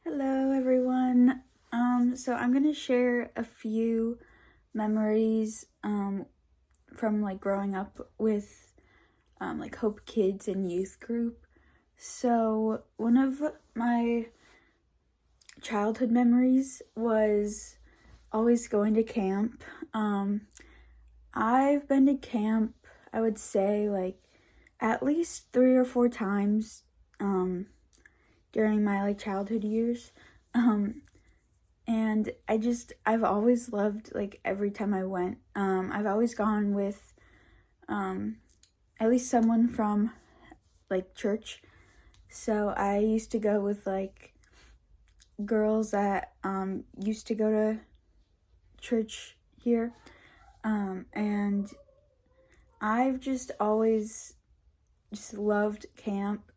Hello everyone. So I'm gonna share a few memories from like growing up with like Hope Kids and youth group. So one of my childhood memories was always going to camp. I've been to camp, I would say like at least 3 or 4 times during my like childhood years. And I've always loved like every time I went. I've always gone with at least someone from like church. So I used to go with like girls that used to go to church here. And I've just always just loved camp.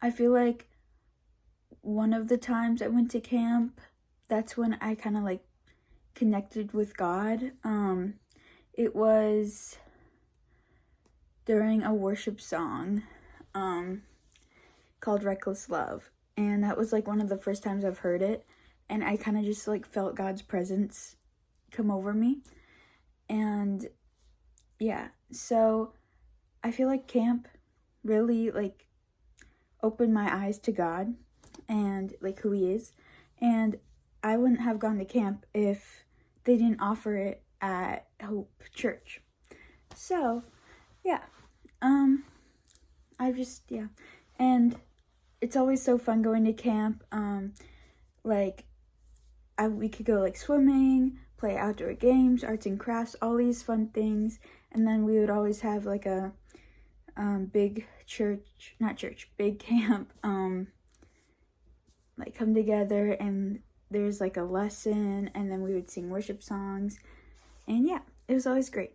I feel like one of the times I went to camp, that's when I kind of like connected with God. It was during a worship song called Reckless Love, and that was like one of the first times I've heard it, and I kind of just like felt God's presence come over me. And yeah, so I feel like camp really like opened my eyes to God and like who he is, and I wouldn't have gone to camp if they didn't offer it at Hope Church. So yeah, and it's always so fun going to camp. We could go like swimming, play outdoor games, arts and crafts, all these fun things, and then we would always have like a big camp like come together, and there's like a lesson, and then we would sing worship songs, and yeah, it was always great.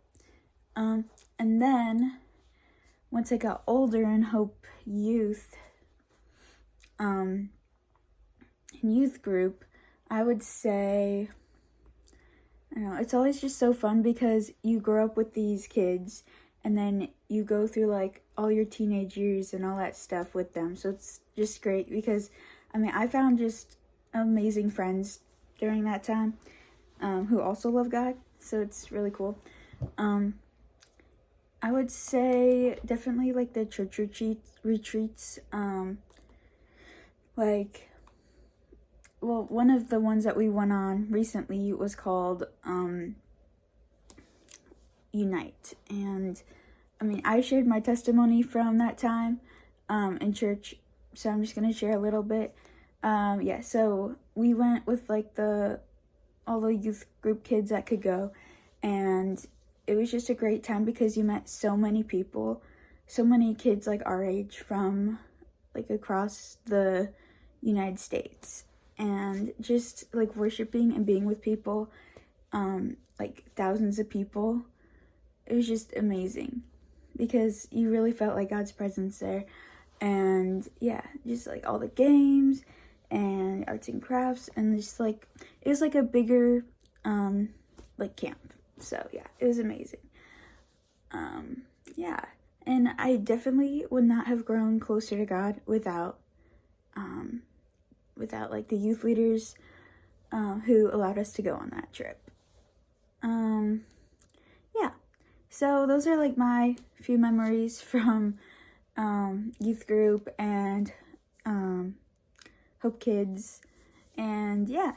And then once I got older in Hope Youth in youth group, I would say, I don't know, it's always just so fun because you grow up with these kids and then you go through like all your teenage years and all that stuff with them. So it's just great because, I found just amazing friends during that time who also love God. So it's really cool. I would say definitely like the church retreats. One of the ones that we went on recently was called Unite, and I shared my testimony from that time in church, so I'm just gonna share a little bit. So we went with like all the youth group kids that could go, and it was just a great time because you met so many people, so many kids like our age from like across the United States, and just like worshiping and being with people, like thousands of people. It was just amazing because you really felt like God's presence there. And yeah, just like all the games and arts and crafts, and just like it was like a bigger like camp. So yeah, it was amazing. And I definitely would not have grown closer to God without like the youth leaders who allowed us to go on that trip. So those are like my few memories from youth group and Hope Kids. And yeah,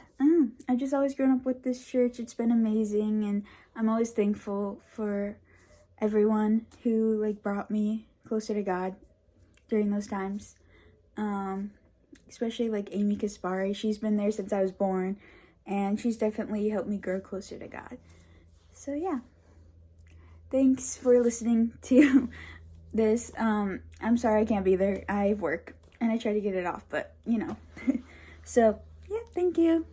I've just always grown up with this church. It's been amazing, and I'm always thankful for everyone who like brought me closer to God during those times. Especially like Amy Kaspari. She's been there since I was born, and she's definitely helped me grow closer to God. So yeah, thanks for listening to this. I'm sorry I can't be there. I work and I try to get it off, but so yeah, thank you.